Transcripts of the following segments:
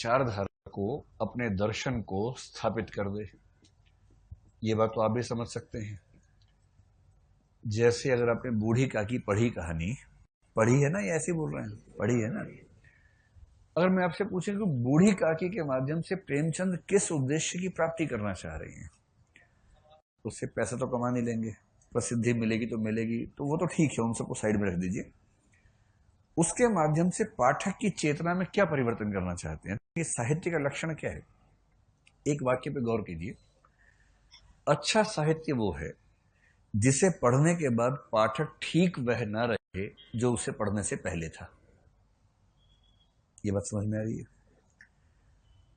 विचारधारा को, अपने दर्शन को स्थापित कर दे। ये बात तो आप भी समझ सकते हैं। जैसे अगर आपने बूढ़ी काकी पढ़ी कहानी, पढ़ी है ना, ये ऐसे बोल रहे हैं, पढ़ी है ना। अगर मैं आपसे पूछूं कि बूढ़ी काकी के माध्यम से प्रेमचंद किस उद्देश्य की प्राप्ति करना चाह रही हैं, उससे पैसा तो कमा नहीं लेंगे, प्रसिद्धि मिलेगी तो मिलेगी, तो वो तो ठीक है, उन सबको साइड में रख दीजिए। उसके माध्यम से पाठक की चेतना में क्या परिवर्तन करना चाहते हैं, ये साहित्य का लक्षण क्या है? एक वाक्य पे गौर कीजिए। अच्छा साहित्य वो है जिसे पढ़ने के बाद पाठक ठीक वह ना रहे जो उसे पढ़ने से पहले था। ये बात समझ में आ रही है?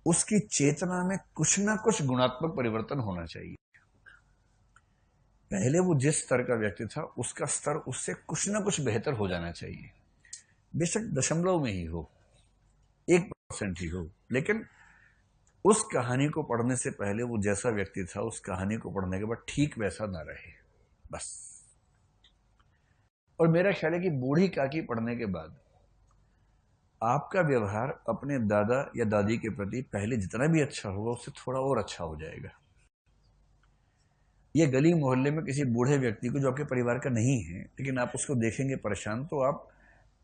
उसकी चेतना में कुछ ना कुछ गुणात्मक परिवर्तन होना चाहिए। पहले वो जिस स्तर का व्यक्ति था उसका स्तर उससे कुछ ना कुछ बेहतर हो जाना चाहिए, बेशक दशमलव में ही हो, 1% ही हो, लेकिन उस कहानी को पढ़ने से पहले वो जैसा व्यक्ति था उस कहानी को पढ़ने के बाद ठीक वैसा ना रहे, बस। और मेरा ख्याल है कि बूढ़ी काकी पढ़ने के बाद आपका व्यवहार अपने दादा या दादी के प्रति पहले जितना भी अच्छा होगा उससे थोड़ा और अच्छा हो जाएगा। ये गली मोहल्ले में किसी बूढ़े व्यक्ति को जो आपके परिवार का नहीं है, लेकिन आप उसको देखेंगे परेशान, तो आप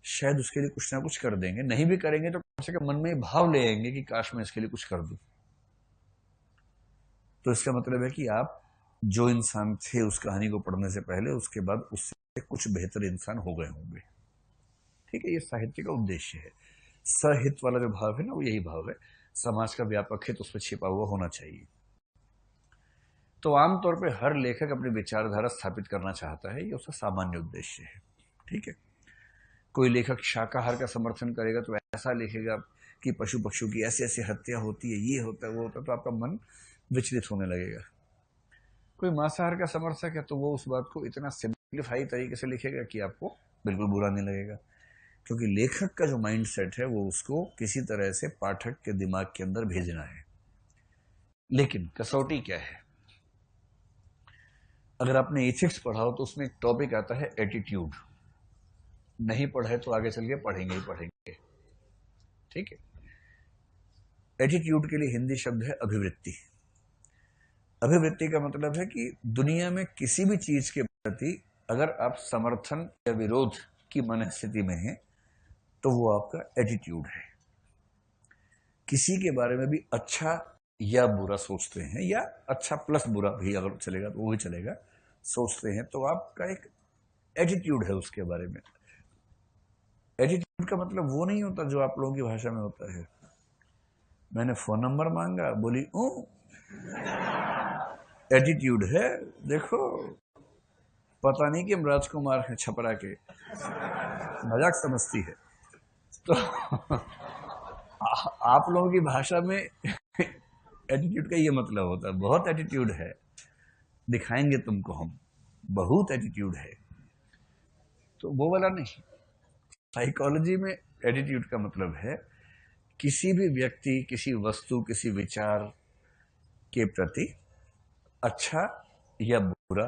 शायद उसके लिए कुछ ना कुछ कर देंगे। नहीं भी करेंगे तो कम से कम मन में भाव ले आएंगे कि काश मैं इसके लिए कुछ कर दूं। तो इसका मतलब है कि आप जो इंसान थे उस कहानी को पढ़ने से पहले, उसके बाद उससे कुछ बेहतर इंसान हो गए होंगे। ठीक है, ये साहित्य का उद्देश्य है। सहित वाला जो भाव है ना, वो यही भाव है, समाज का व्यापक हित उसमें छिपा हुआ होना चाहिए। तो आमतौर पे हर लेखक अपनी विचारधारा स्थापित करना चाहता है, ये उसका सामान्य उद्देश्य है। ठीक है, कोई लेखक शाकाहार का समर्थन करेगा तो ऐसा लिखेगा कि पशु पक्षियों की ऐसी ऐसी हत्या होती है, ये होता है, वो होता है, तो आपका मन विचलित होने लगेगा। कोई मांसाहार का समर्थक है तो वो उस बात को इतना सिंप्लीफाई तरीके से लिखेगा कि आपको बिल्कुल बुरा नहीं लगेगा, क्योंकि लेखक का जो माइंड सेट है वो उसको किसी तरह से पाठक के दिमाग के अंदर भेजना है। लेकिन कसौटी क्या है? अगर आपने एथिक्स पढ़ा हो तो उसमें एक टॉपिक आता है एटीट्यूड। नहीं पढ़े तो आगे चल के पढ़ेंगे ही पढ़ेंगे। ठीक है, एटीट्यूड के लिए हिंदी शब्द है अभिवृत्ति। अभिवृत्ति का मतलब है कि दुनिया में किसी भी चीज के प्रति अगर आप समर्थन या विरोध की मनस्थिति में हैं तो वो आपका एटीट्यूड है। किसी के बारे में भी अच्छा या बुरा सोचते हैं, या अच्छा प्लस बुरा भी अगर चलेगा तो वो भी चलेगा, सोचते हैं, तो आपका एक एटीट्यूड है उसके बारे में। एटीट्यूड का मतलब वो नहीं होता जो आप लोगों की भाषा में होता है, मैंने फोन नंबर मांगा, बोली एटीट्यूड है। देखो, पता नहीं कि हम राजकुमार हैं छपरा के, मजाक समझती है। तो आप लोगों की भाषा में एटीट्यूड का ये मतलब होता है, बहुत एटीट्यूड है, दिखाएंगे तुमको हम, बहुत एटीट्यूड है, तो वो वाला नहीं। साइकोलॉजी में एटीट्यूड का मतलब है किसी भी व्यक्ति, किसी वस्तु, किसी विचार के प्रति अच्छा या बुरा,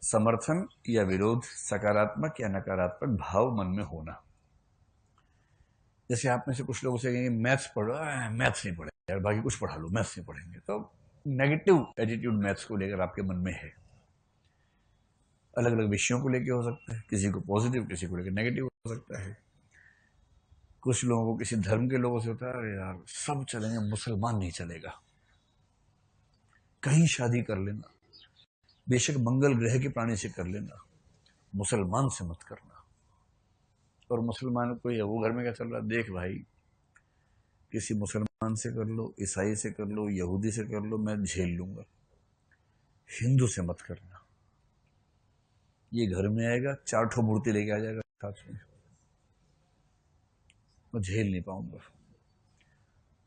समर्थन या विरोध, सकारात्मक या नकारात्मक भाव मन में होना। जैसे आप में से कुछ लोगों से कहेंगे मैथ्स पढ़ो, मैथ्स नहीं पढ़े यार, बाकी कुछ पढ़ा लो, मैथ्स नहीं पढ़ेंगे, तो नेगेटिव एटीट्यूड मैथ्स को लेकर आपके मन में है। अलग अलग विषयों को लेकर हो सकता है, किसी को पॉजिटिव, किसी को लेकर नेगेटिव हो सकता है। कुछ लोगों को किसी धर्म के लोगों से होता है अरे यार सब चलेंगे, मुसलमान नहीं चलेगा, कहीं शादी कर लेना, बेशक मंगल ग्रह के प्राणी से कर लेना, मुसलमान से मत करना। और मुसलमान कोई है, वो घर में क्या चल रहा है, देख भाई, किसी मुसलमान से कर लो, ईसाई से कर लो, यहूदी से कर लो, मैं झेल लूंगा, हिंदू से मत करना। ये घर में आएगा 4 ठो मूर्ति लेके आ जाएगा साथ में, मैं झेल नहीं पाऊंगा,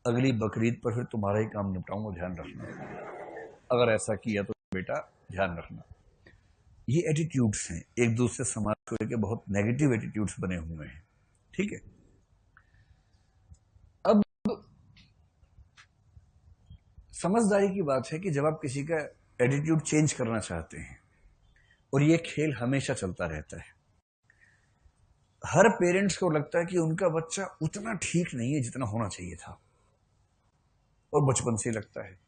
अगली बकरीद पर फिर तुम्हारा ही काम निपटाऊंगा, ध्यान रखना, अगर ऐसा किया तो बेटा ध्यान रखना। ये एटीट्यूड्स हैं, एक दूसरे समाज को लेकर बहुत नेगेटिव एटीट्यूड्स बने हुए हैं। ठीक है, अब समझदारी की बात है कि जब आप किसी का एटीट्यूड चेंज करना चाहते हैं, और ये खेल हमेशा चलता रहता है, हर पेरेंट्स को लगता है कि उनका बच्चा उतना ठीक नहीं है जितना होना चाहिए था, और बचपन से ही लगता है।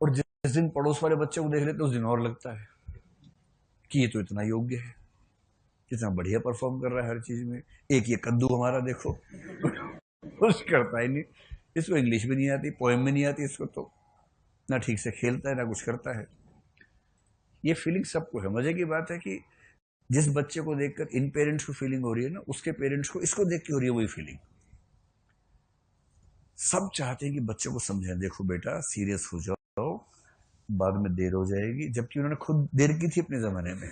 और जिस दिन पड़ोस वाले बच्चे को देख लेते उस दिन और लगता है कि ये तो इतना योग्य है, कितना बढ़िया परफॉर्म कर रहा है हर चीज में। एक ये कद्दू हमारा देखो कुछ करता ही नहीं, इसको इंग्लिश भी नहीं आती, पोएम भी नहीं आती इसको, तो ना ठीक से खेलता है ना कुछ करता है। ये फीलिंग सबको है। मजे की बात है कि जिस बच्चे को देखकर इन पेरेंट्स को फीलिंग हो रही है ना, उसके पेरेंट्स को इसको देख के हो रही है वही फीलिंग। सब चाहते हैं कि बच्चे को समझाएं, देखो बेटा सीरियस हो जाओ, बाद में देर हो जाएगी। जबकि उन्होंने खुद देर की थी अपने जमाने में,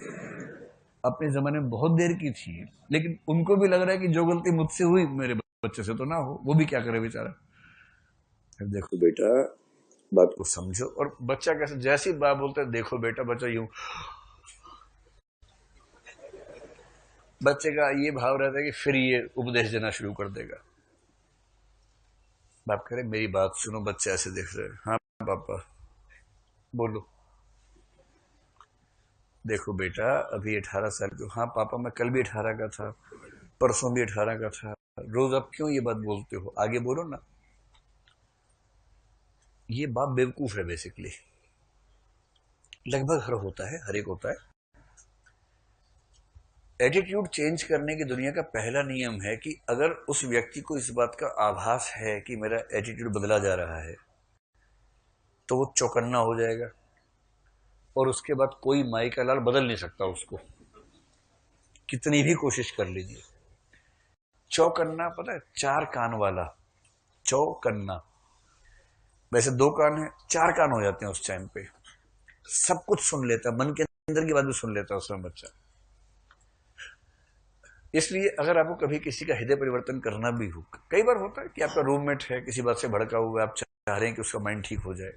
अपने जमाने में बहुत देर की थी, लेकिन उनको भी लग रहा है कि जो गलती मुझसे हुई मेरे बच्चे से तो ना हो। वो भी क्या करे बेचारा। देखो बेटा बात को समझो। और बच्चा कैसे, जैसी बात बोलता है देखो बेटा, बच्चा यूं, बच्चे का ये भाव रहता है कि फिर ये उपदेश देना शुरू कर देगा। बाप करे मेरी बात सुनो, बच्चे ऐसे देख रहे हैं, हाँ पापा बोलो। देखो बेटा अभी 18 साल के, हाँ पापा मैं कल भी 18 का था, परसों भी 18 का था, रोज आप क्यों ये बात बोलते हो, आगे बोलो ना। ये बाप बेवकूफ है बेसिकली। लगभग हर होता है, हर एक होता है। एटीट्यूड चेंज करने की दुनिया का पहला नियम है कि अगर उस व्यक्ति को इस बात का आभास है कि मेरा एटीट्यूड बदला जा रहा है, तो वो चौकन्ना हो जाएगा। और उसके बाद कोई माई का लाल बदल नहीं सकता उसको, कितनी भी कोशिश कर लीजिए। चौकन्ना पता है, 4 कान वाला चौकन्ना। वैसे 2 कान है, 4 कान हो जाते हैं उस टाइम पे। सब कुछ सुन लेता है, मन के अंदर की बात भी सुन लेता है उसमें बच्चा। इसलिए अगर आपको कभी किसी का हृदय परिवर्तन करना भी हो, कई बार होता है कि आपका रूममेट है, किसी बात से भड़का हुआ है, आप चाह रहे हैं कि उसका माइंड ठीक हो जाए।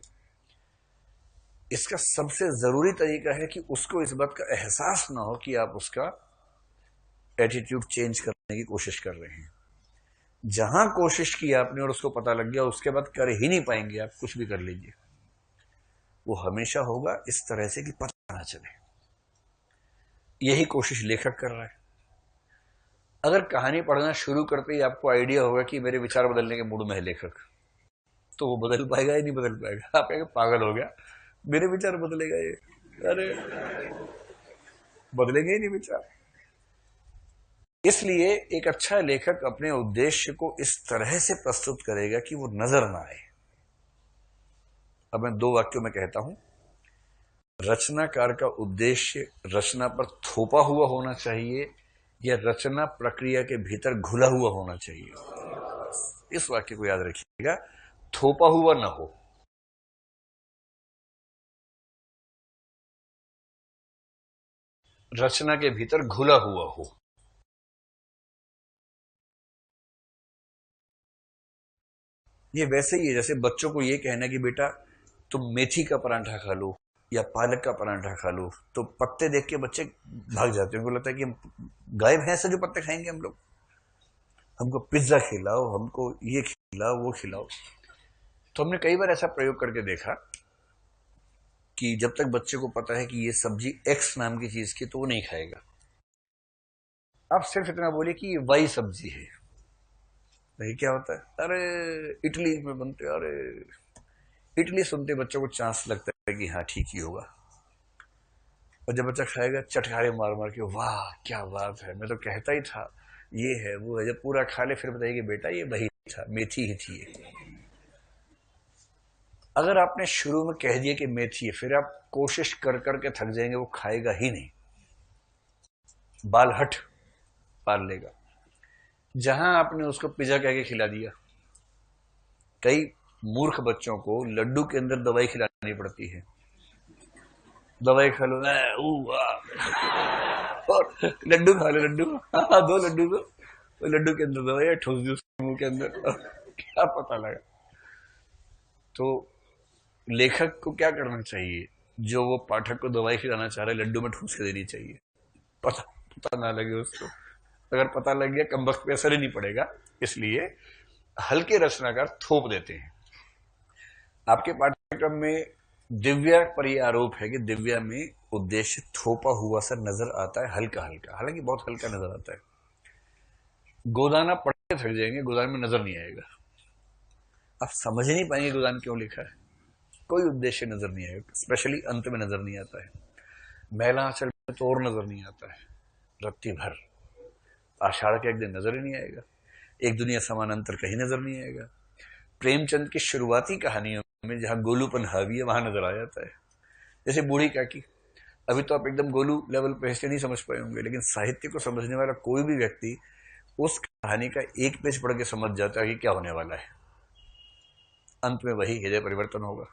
इसका सबसे जरूरी तरीका है कि उसको इस बात का एहसास ना हो कि आप उसका एटीट्यूड चेंज करने की कोशिश कर रहे हैं। जहां कोशिश की आपने और उसको पता लग गया, उसके बाद कर ही नहीं पाएंगे आप, कुछ भी कर लीजिए। वो हमेशा होगा इस तरह से कि पता ना चले। यही कोशिश लेखक कर रहा है। अगर कहानी पढ़ना शुरू करते ही आपको आइडिया होगा कि मेरे विचार बदलने के मूड में है लेखक, तो वो बदल पाएगा या नहीं बदल पाएगा। आप कहेंगे पागल हो गया, मेरे विचार बदलेगा ये? अरे बदलेंगे ही नहीं विचार। इसलिए एक अच्छा लेखक अपने उद्देश्य को इस तरह से प्रस्तुत करेगा कि वो नजर ना आए। अब मैं 2 वाक्यों में कहता हूं। रचनाकार का उद्देश्य रचना पर थोपा हुआ होना चाहिए या रचना प्रक्रिया के भीतर घुला हुआ होना चाहिए। इस वाक्य को याद रखिएगा, थोपा हुआ ना हो, रचना के भीतर घुला हुआ हो। ये वैसे ही है जैसे बच्चों को ये कहना कि बेटा तुम मेथी का परांठा खा लो या पालक का परांठा खा लो, तो पत्ते देख के बच्चे भाग जाते हैं। उनको लगता है कि हम गाय भैंस से जो पत्ते खाएंगे हम लोग, हमको पिज्जा खिलाओ, हमको ये खिलाओ वो खिलाओ। तो हमने कई बार ऐसा प्रयोग करके देखा कि जब तक बच्चे को पता है कि ये सब्जी एक्स नाम की चीज की, तो वो नहीं खाएगा। आप सिर्फ इतना बोलिए कि ये वाई सब्जी है, नहीं क्या होता है, अरे इडली में बनते, अरे इडली सुनते बच्चों को चांस लगता है कि हाँ ठीक ही होगा। और जब बच्चा खाएगा चटकारे मार मार के, वाह क्या बात है, मैं तो कहता ही था ये है वो है। जब पूरा खा ले फिर बताइए कि बेटा ये वही था, मेथी ही थी ये। अगर आपने शुरू में कह दिया कि मेथी है, फिर आप कोशिश कर करके थक जाएंगे, वो खाएगा ही नहीं, बाल हट पाल लेगा। जहां आपने उसको पिज्जा कह के खिला दिया, कई मूर्ख बच्चों को लड्डू के अंदर दवाई खिलानी पड़ती है। दवाई खा लो और लड्डू खा लो, लड्डू हाँ 2 लड्डू को, तो लड्डू के अंदर दवाई ठूस दी उसके मुंह के अंदर, क्या पता लगा। तो लेखक को क्या करना चाहिए, जो वो पाठक को दवाई खिलाना चाह रहा है लड्डू में ठूस के देनी चाहिए, पता पता ना लगे उसको। अगर पता लग गया कमबख्त पे असर ही नहीं पड़ेगा। इसलिए हल्के रचनाकार थोप देते हैं। आपके पाठ्यक्रम में दिव्या पर यह आरोप है कि दिव्या में उद्देश्य थोपा हुआ सा नजर आता है, हल्का हल्का, हालांकि बहुत हल्का नजर आता है। गोदाना पढ़ के थक जाएंगे, गोदान में नजर नहीं आएगा। आप समझ नहीं पाएंगे गोदान क्यों लिखा है, कोई उद्देश्य नजर नहीं आएगा, स्पेशली अंत में नजर नहीं आता है। मैला आंचल में तो और नजर नहीं आता है, रत्ती भर आषाढ़ के एक दिन नजर ही नहीं आएगा, एक दुनिया समान अंतर कहीं नजर नहीं आएगा। प्रेमचंद की शुरुआती कहानियों में जहां गोलूपन हावी है वहां नजर आ जाता है। जैसे बूढ़ी काकी, अभी तो आप एकदम गोलू लेवल पे ऐसे नहीं समझ पाए होंगे, लेकिन साहित्य को समझने वाला कोई भी व्यक्ति उस कहानी का एक पेज पढ़ के समझ जाता है कि क्या होने वाला है, अंत में वही हृदय परिवर्तन होगा।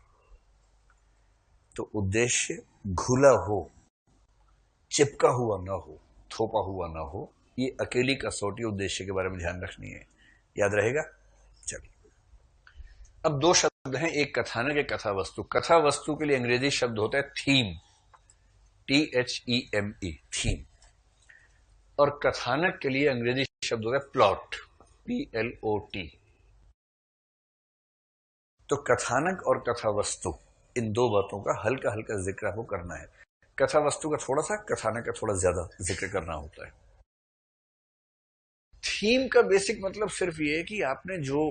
तो उद्देश्य घुला हो, चिपका हुआ ना हो, थोपा हुआ ना हो, ये अकेली कसौटी उद्देश्य के बारे में ध्यान रखनी है। याद रहेगा? चलिए, अब दो शब्द हैं, एक कथानक, एक कथा वस्तु। कथा वस्तु के लिए अंग्रेजी शब्द होता है थीम, THEME, थीम। और कथानक के लिए अंग्रेजी शब्द होता है प्लॉट, PLOT। तो कथानक और कथा वस्तु, इन दो बातों का हल्का हल्का जिक्र आपको करना है। कथा वस्तु का थोड़ा सा, कथानक का थोड़ा ज्यादा जिक्र करना होता है। थीम का बेसिक मतलब सिर्फ ये है कि आपने जो,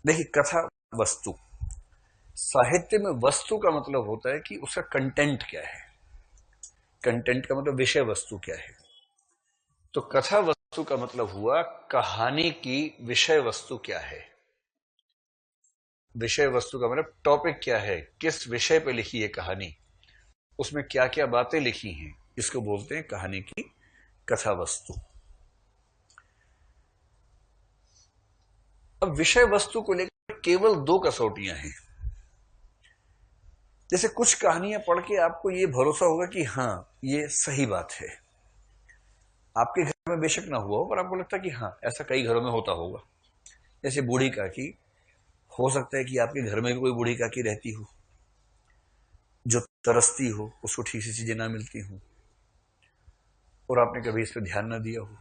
देखिए कथा वस्तु, साहित्य में वस्तु का मतलब होता है कि उसका कंटेंट क्या है, कंटेंट का मतलब विषय वस्तु क्या है। तो कथा वस्तु का मतलब हुआ कहानी की विषय वस्तु क्या है, विषय वस्तु का मतलब टॉपिक क्या है, किस विषय पे लिखी है कहानी, उसमें क्या क्या बातें लिखी हैं, इसको बोलते हैं कहानी की कथा वस्तु। अब विषय वस्तु को लेकर केवल दो कसौटियां हैं। जैसे कुछ कहानियां पढ़ के आपको यह भरोसा होगा कि हां ये सही बात है, आपके घर में बेशक ना हुआ हो पर आपको लगता है कि हां ऐसा कई घरों में होता होगा। जैसे बूढ़ी काकी, हो सकता है कि आपके घर में भी कोई बूढ़ी काकी रहती हो जो तरसती हो, उसको ठीक से चीजें ना मिलती हो और आपने कभी इस पर ध्यान ना दिया हो।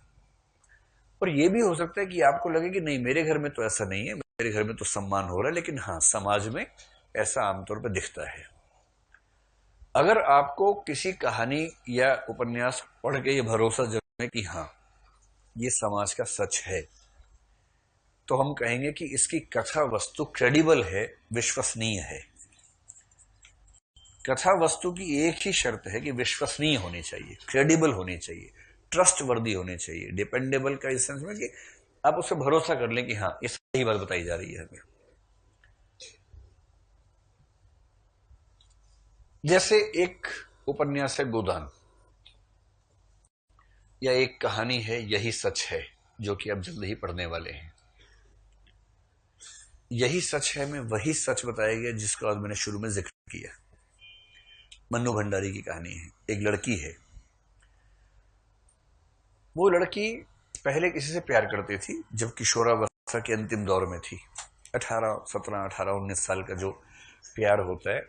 और यह भी हो सकता है कि आपको लगे कि नहीं मेरे घर में तो ऐसा नहीं है, मेरे घर में तो सम्मान हो रहा है, लेकिन हाँ समाज में ऐसा आमतौर पर दिखता है। अगर आपको किसी कहानी या उपन्यास पढ़ के ये भरोसा जमे कि हाँ ये समाज का सच है, तो हम कहेंगे कि इसकी कथा वस्तु क्रेडिबल है, विश्वसनीय है। कथा वस्तु की एक ही शर्त है कि विश्वसनीय होनी चाहिए, क्रेडिबल होनी चाहिए, ट्रस्ट वर्दी होनी चाहिए। डिपेंडेबल का इस सेंस में कि आप उससे भरोसा कर लें कि हाँ ये सही बात बताई जा रही है हमें। जैसे एक उपन्यास है गोदान, या एक कहानी है यही सच है, जो कि आप जल्द ही पढ़ने वाले हैं। यही सच है में वही सच बताया गया जिसका आज मैंने शुरू में जिक्र किया। मन्नू भंडारी की कहानी है। एक लड़की है, वो लड़की पहले किसी से प्यार करती थी जब किशोरावस्था के अंतिम दौर में थी। 18, 17, 18, 19 साल का जो प्यार होता है